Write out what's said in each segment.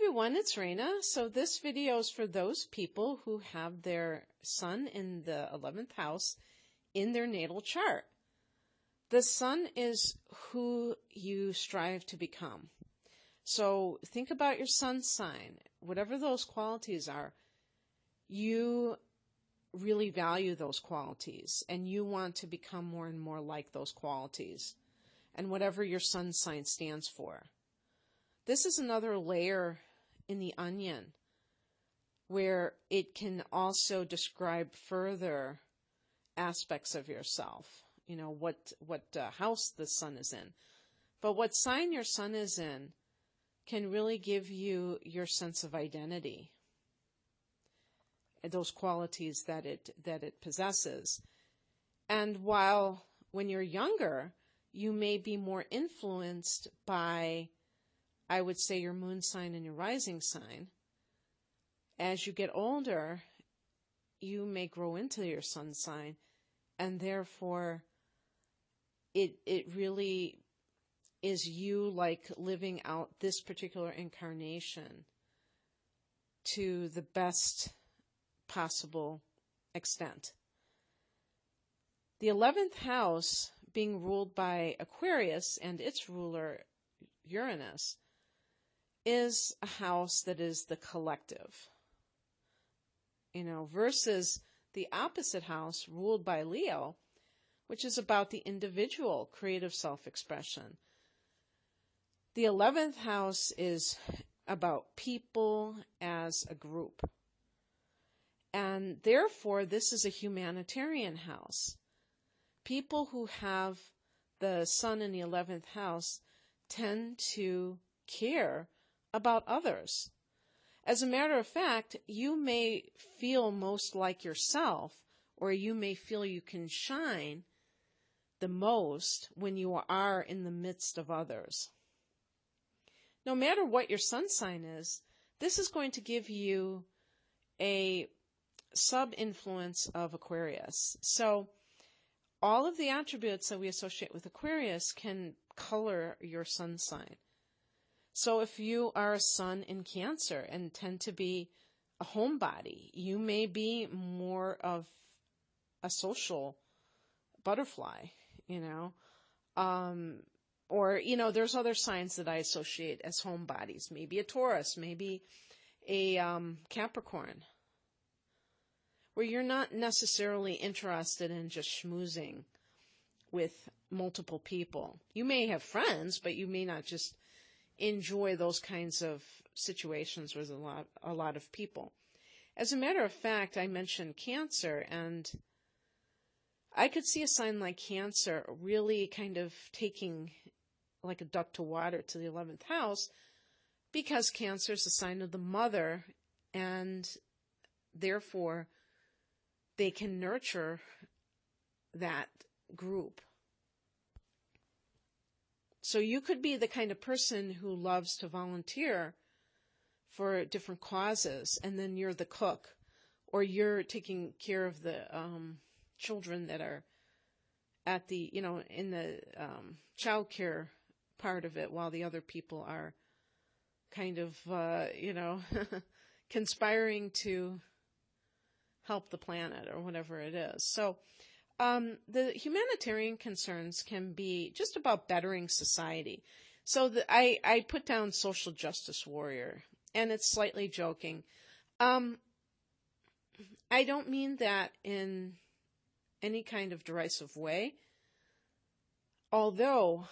everyone, it's Raina. So this video is for those people who have their sun in the 11th house in their natal chart. The sun is who you strive to become. So think about your sun sign. Whatever those qualities are, you really value those qualities and you want to become more and more like those qualities and whatever your sun sign stands for. This is another layer in the onion where it can also describe further aspects of yourself. You know, what house the sun is in. But what sign your sun is in can really give you your sense of identity, those qualities that it possesses. And while when you're younger, you may be more influenced by, I would say, your moon sign and your rising sign. As you get older, you may grow into your sun sign, and therefore it really is you like living out this particular incarnation to the best possible extent. The 11th house, being ruled by Aquarius and its ruler Uranus, is a house that is the collective, versus the opposite house ruled by Leo, which is about the individual creative self-expression. The 11th house is about people as a group. And therefore, this is a humanitarian house. People who have the sun in the 11th house tend to care about others. As a matter of fact, you may feel most like yourself, or you may feel you can shine the most when you are in the midst of others. No matter what your sun sign is, this is going to give you a sub-influence of Aquarius. So all of the attributes that we associate with Aquarius can color your sun sign. So if you are a sun in Cancer and tend to be a homebody, you may be more of a social butterfly, or, there's other signs that I associate as homebodies, maybe a Taurus, maybe a Capricorn, where you're not necessarily interested in just schmoozing with multiple people. You may have friends, but you may not just enjoy those kinds of situations with a lot of people. As a matter of fact, I mentioned Cancer, and I could see a sign like Cancer really kind of taking like a duck to water to the 11th house, because Cancer is a sign of the mother, and therefore they can nurture that group. So you could be the kind of person who loves to volunteer for different causes, and then you're the cook, or you're taking care of the children that are at the, in the child care part of it, while the other people are kind of, conspiring to help the planet or whatever it is. So the humanitarian concerns can be just about bettering society. So I put down social justice warrior, and it's slightly joking. I don't mean that in any kind of derisive way, although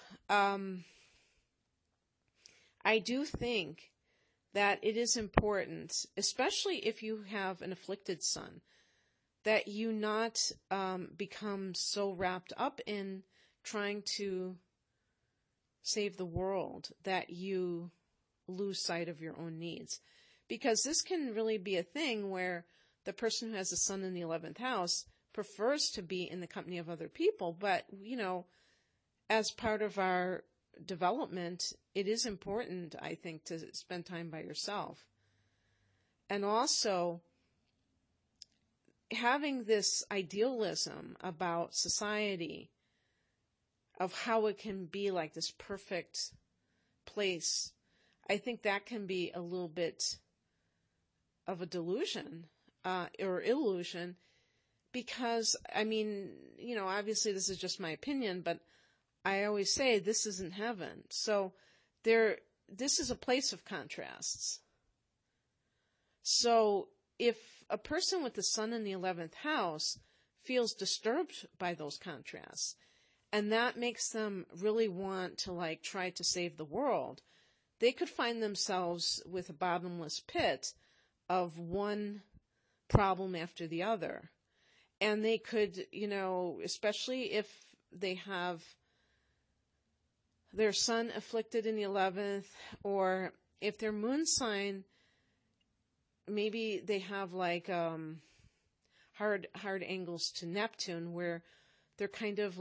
I do think that it is important, especially if you have an afflicted sun, that you not become so wrapped up in trying to save the world that you lose sight of your own needs. Because this can really be a thing where the person who has a sun in the 11th house prefers to be in the company of other people, but, as part of our development, it is important, I think, to spend time by yourself. And also, having this idealism about society, of how it can be like this perfect place, I think that can be a little bit of a delusion, or illusion, because, I mean, obviously this is just my opinion, but I always say this isn't heaven. So this is a place of contrasts. So if a person with the sun in the 11th house feels disturbed by those contrasts, and that makes them really want to try to save the world, they could find themselves with a bottomless pit of one problem after the other. And they could, especially if they have their sun afflicted in the 11th, or if their moon sign, maybe they have hard angles to Neptune, where they're kind of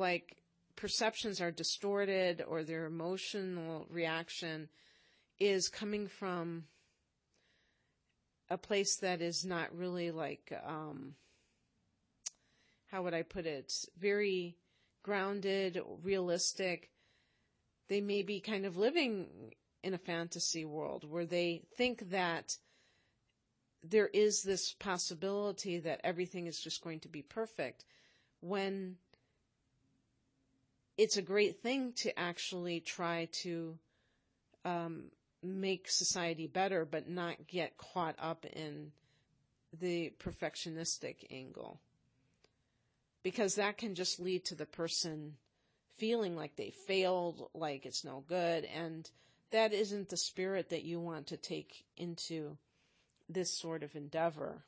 perceptions are distorted, or their emotional reaction is coming from a place that is not really how would I put it, very grounded, realistic. They may be kind of living in a fantasy world where they think that there is this possibility that everything is just going to be perfect, when it's a great thing to actually try to make society better, but not get caught up in the perfectionistic angle. Because that can just lead to the person feeling like they failed, like it's no good, and that isn't the spirit that you want to take into this sort of endeavor.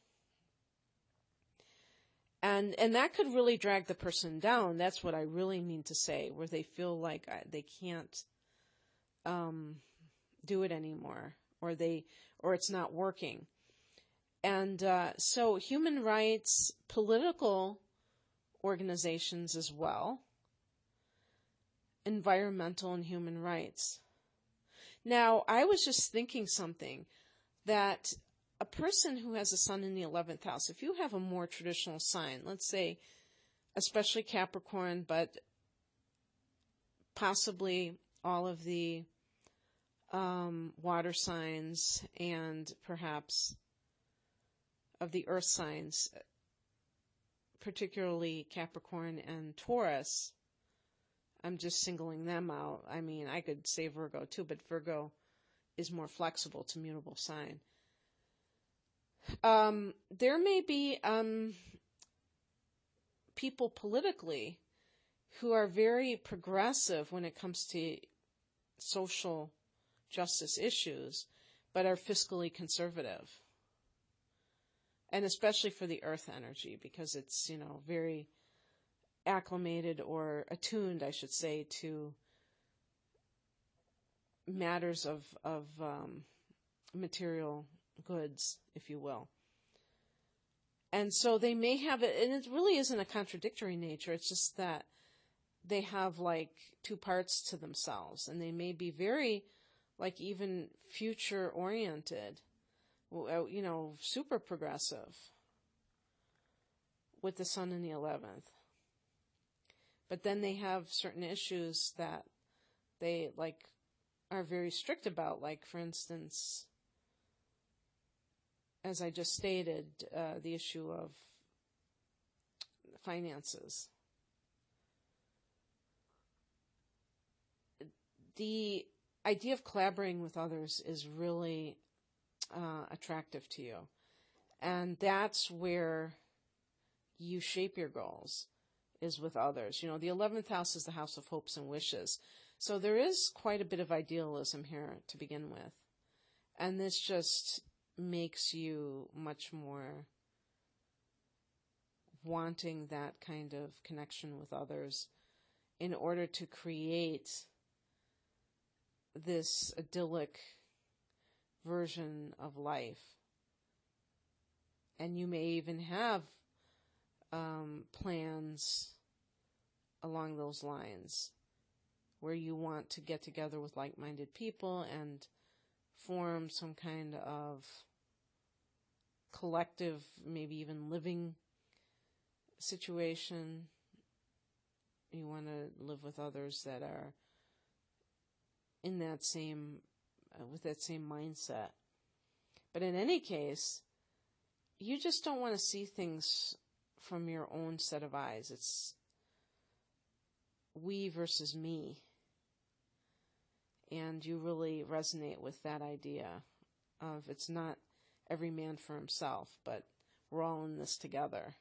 And that could really drag the person down. That's what I really mean to say, where they feel like they can't do it anymore, or it's not working. And so human rights, political organizations as well, environmental and human rights. Now, I was just thinking something, that a person who has a sun in the 11th house, if you have a more traditional sign, let's say especially Capricorn, but possibly all of the water signs, and perhaps of the earth signs, particularly Capricorn and Taurus. I'm just singling them out. I mean, I could say Virgo too, but Virgo is more flexible. It's a mutable sign. There may be people politically who are very progressive when it comes to social justice issues, but are fiscally conservative. And especially for the earth energy, because it's, very acclimated, or attuned, I should say, to matters of material goods, if you will. And so they may have it, and it really isn't a contradictory nature. It's just that they have two parts to themselves, and they may be very even future oriented, super progressive with the sun in the 11th. But then they have certain issues that they are very strict about, for instance, as I just stated, the issue of finances. The idea of collaborating with others is really attractive to you. And that's where you shape your goals, is with others. The 11th house is the house of hopes and wishes. So there is quite a bit of idealism here to begin with. And this just makes you much more wanting that kind of connection with others in order to create this idyllic version of life. And you may even have plans along those lines, where you want to get together with like-minded people and form some kind of collective, maybe even living situation. You want to live with others that are in that same with that same mindset. But in any case, you just don't want to see things from your own set of eyes. It's we versus me. And you really resonate with that idea of it's not every man for himself, but we're all in this together.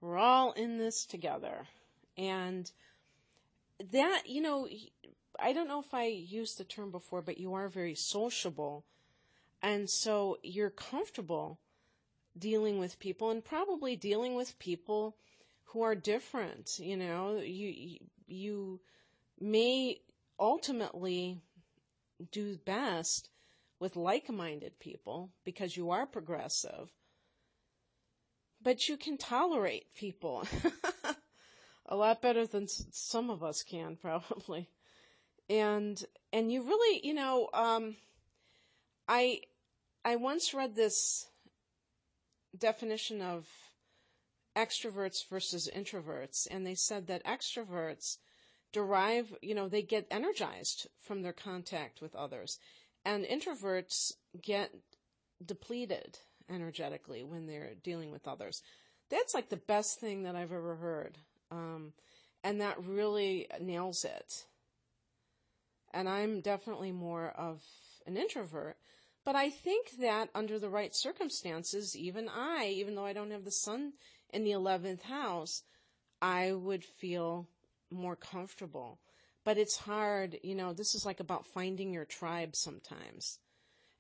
We're all in this together. And that, I don't know if I used the term before, but you are very sociable. And so you're comfortable dealing with people and probably dealing with people who are different. You may ultimately do best with like-minded people because you are progressive, but you can tolerate people a lot better than some of us can probably. And you really, I once read this definition of extroverts versus introverts, and they said that extroverts derive, they get energized from their contact with others, and introverts get depleted energetically when they're dealing with others. That's like the best thing that I've ever heard, and that really nails it. And I'm definitely more of an introvert. But I think that under the right circumstances, even though I don't have the sun in the 11th house, I would feel more comfortable. But it's hard, this is like about finding your tribe sometimes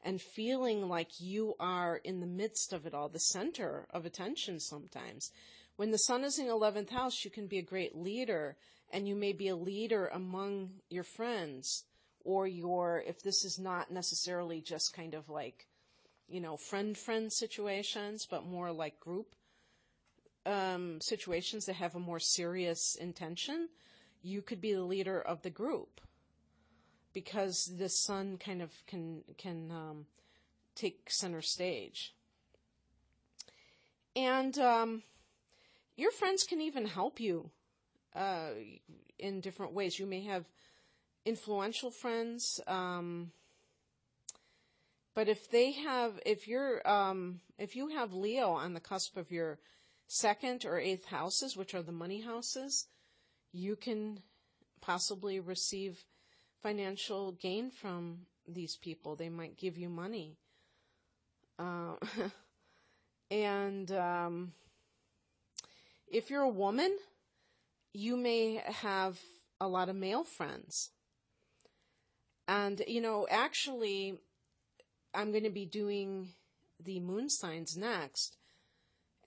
and feeling like you are in the midst of it all, the center of attention sometimes. When the sun is in the 11th house, you can be a great leader, and you may be a leader among your friends, or if this is not necessarily just kind of like, friend situations, but more like group situations that have a more serious intention, you could be the leader of the group because the sun kind of can take center stage. And your friends can even help you in different ways. You may have influential friends, but if you have Leo on the cusp of your 2nd or 8th houses, which are the money houses, you can possibly receive financial gain from these people. They might give you money. And if you're a woman, you may have a lot of male friends. And, actually, I'm going to be doing the moon signs next.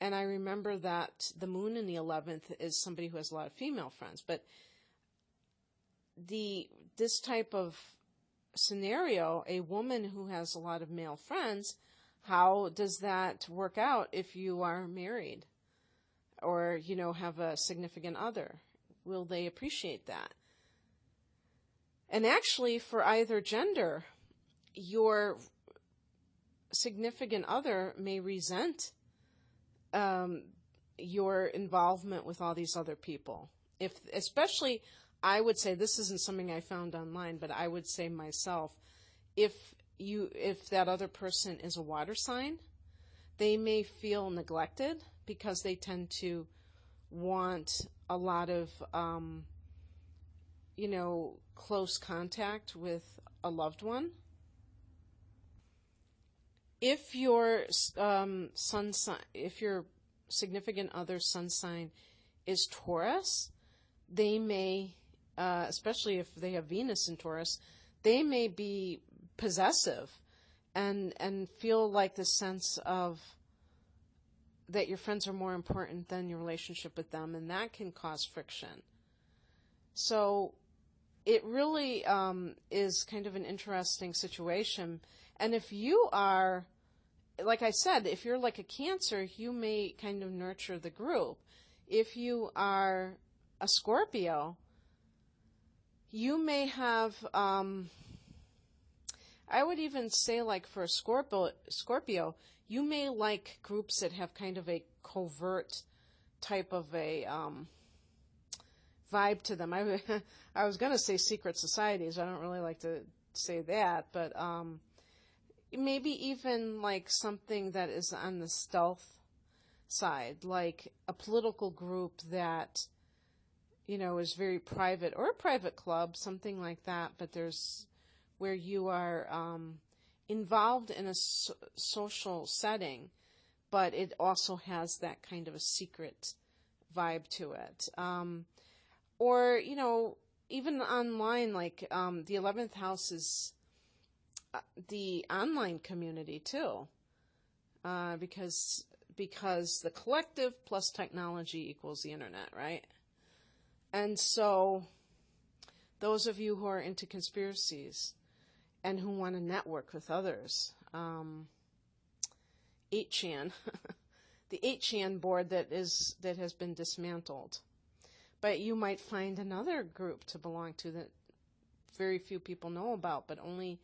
And I remember that the moon in the 11th is somebody who has a lot of female friends. But this type of scenario, a woman who has a lot of male friends, how does that work out if you are married or, have a significant other? Will they appreciate that? And actually, for either gender, your significant other may resent your involvement with all these other people. Especially, I would say, this isn't something I found online, but I would say myself, if that other person is a water sign, they may feel neglected because they tend to want a lot of, close contact with a loved one. If your if your significant other's sun sign is Taurus, they may, especially if they have Venus in Taurus, they may be possessive and feel like the sense of that your friends are more important than your relationship with them, and that can cause friction. So it really is kind of an interesting situation. And if you are, like I said, if you're like a Cancer, you may kind of nurture the group. If you are a Scorpio, you may have, I would even say like for a Scorpio, you may like groups that have kind of a covert type of a vibe to them. I was going to say secret societies. I don't really like to say that, but maybe even like something that is on the stealth side, like a political group that, is very private, or a private club, something like that, but there's where you are involved in a social setting, but it also has that kind of a secret vibe to it. Or, even online, like the 11th house is the online community too, because the collective plus technology equals the internet, right? And so those of you who are into conspiracies and who want to network with others, 8chan, the 8chan board that has been dismantled. But you might find another group to belong to that very few people know about, but only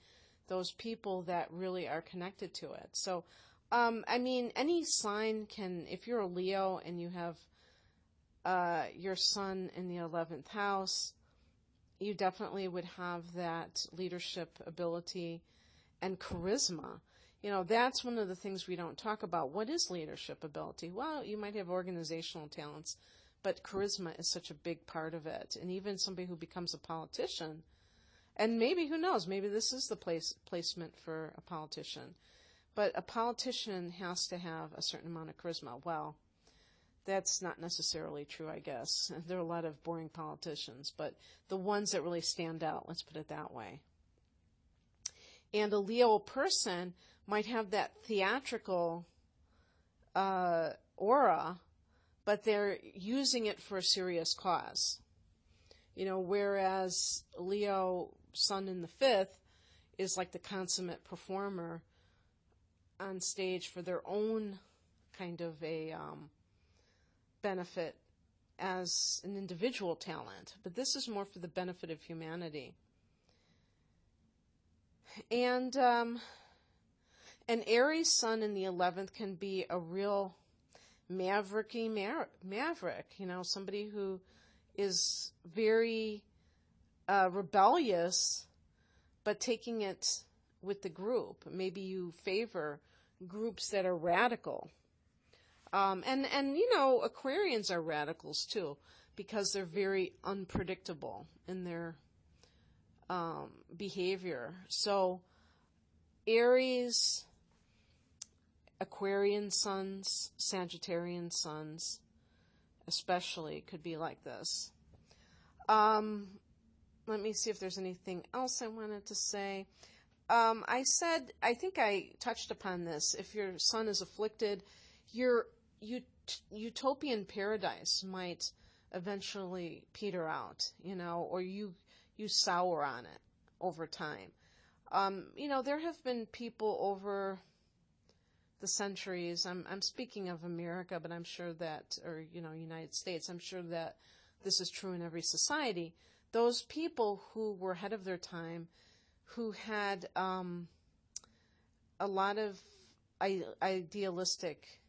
those people that really are connected to it. So, any sign can, if you're a Leo and you have your sun in the 11th house, you definitely would have that leadership ability and charisma. That's one of the things we don't talk about. What is leadership ability? Well, you might have organizational talents, but charisma is such a big part of it. And even somebody who becomes a politician, and maybe, who knows, maybe this is the placement for a politician. But a politician has to have a certain amount of charisma. Well, that's not necessarily true, I guess. There are a lot of boring politicians, but the ones that really stand out, let's put it that way. And a Leo person might have that theatrical aura, but they're using it for a serious cause. Whereas Leo, sun in the 5th, is like the consummate performer on stage for their own kind of a benefit as an individual talent. But this is more for the benefit of humanity. And an Aries sun in the 11th can be a real mavericky maverick, somebody who is very rebellious, but taking it with the group. Maybe you favor groups that are radical. And Aquarians are radicals too, because they're very unpredictable in their behavior. So Aries, Aquarian suns, Sagittarian suns, especially, could be like this. Let me see if there's anything else I wanted to say. I think I touched upon this. If your sun is afflicted, your utopian paradise might eventually peter out, or you sour on it over time. There have been people over the centuries, I'm speaking of America, but I'm sure that, or, United States, I'm sure that this is true in every society. Those people who were ahead of their time, who had a lot of idealistic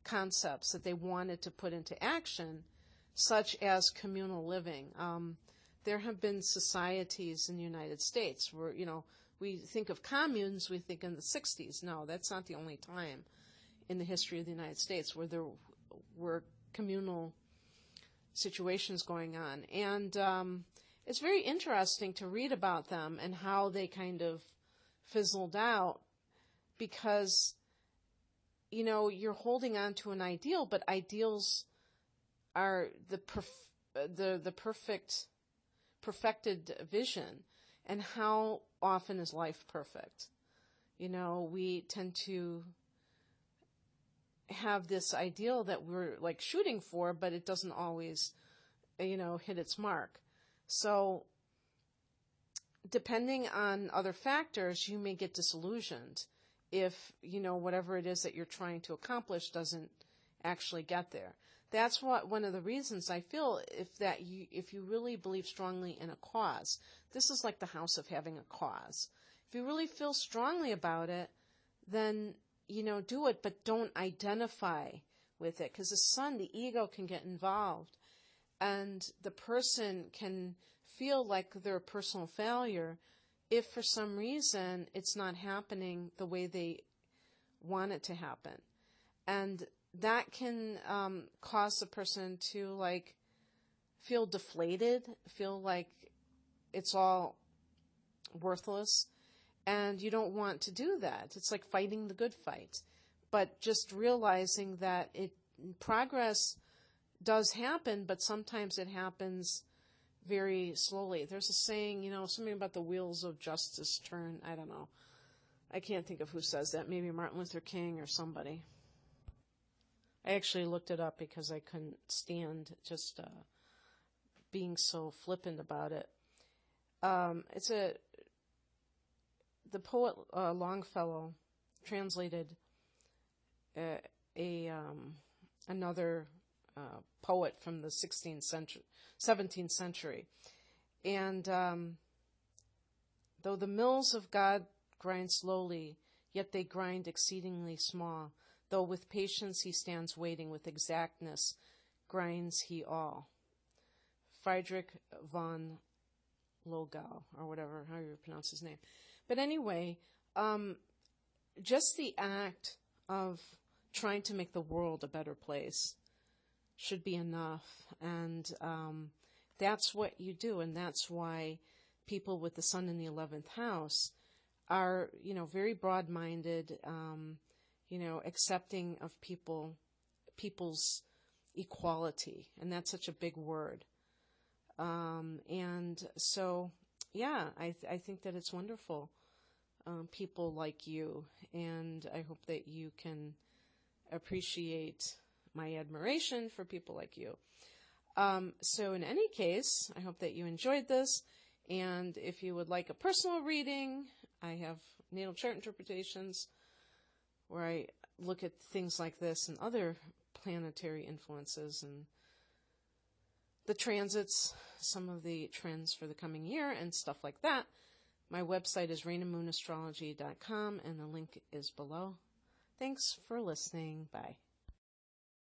concepts that they wanted to put into action, such as communal living. There have been societies in the United States where, we think of communes, we think in the 60s. No, that's not the only time in the history of the United States where there were communal situations going on. And it's very interesting to read about them and how they kind of fizzled out, because, you're holding on to an ideal, but ideals are the perfected vision. And how often is life perfect? We tend to have this ideal that we're like shooting for, but it doesn't always, hit its mark. So depending on other factors, you may get disillusioned if, whatever it is that you're trying to accomplish doesn't actually get there. That's one of the reasons I feel if you really believe strongly in a cause, this is like the house of having a cause. If you really feel strongly about it, then, do it, but don't identify with it, because the sun, the ego, can get involved, and the person can feel like they're a personal failure if for some reason it's not happening the way they want it to happen. And that can cause the person to like feel deflated, feel like it's all worthless, and you don't want to do that. It's like fighting the good fight. But just realizing that progress does happen, but sometimes it happens very slowly. There's a saying, something about the wheels of justice turn. I don't know. I can't think of who says that. Maybe Martin Luther King or somebody. I actually looked it up because I couldn't stand just being so flippant about it. The poet Longfellow translated another poet from the 17th century. And though the mills of God grind slowly, yet they grind exceedingly small. Though with patience he stands waiting, with exactness grinds he all. Friedrich von Logau, or whatever, how you pronounce his name. But anyway, just the act of trying to make the world a better place should be enough. And that's what you do. And that's why people with the sun in the 11th house are, very broad-minded, accepting of people's equality. And that's such a big word. And so, yeah, I think that it's wonderful. People like you, and I hope that you can appreciate my admiration for people like you. So in any case, I hope that you enjoyed this, and if you would like a personal reading, I have natal chart interpretations where I look at things like this and other planetary influences and the transits, some of the trends for the coming year and stuff like that. My website is rainamoonastrology.com, and the link is below. Thanks for listening. Bye.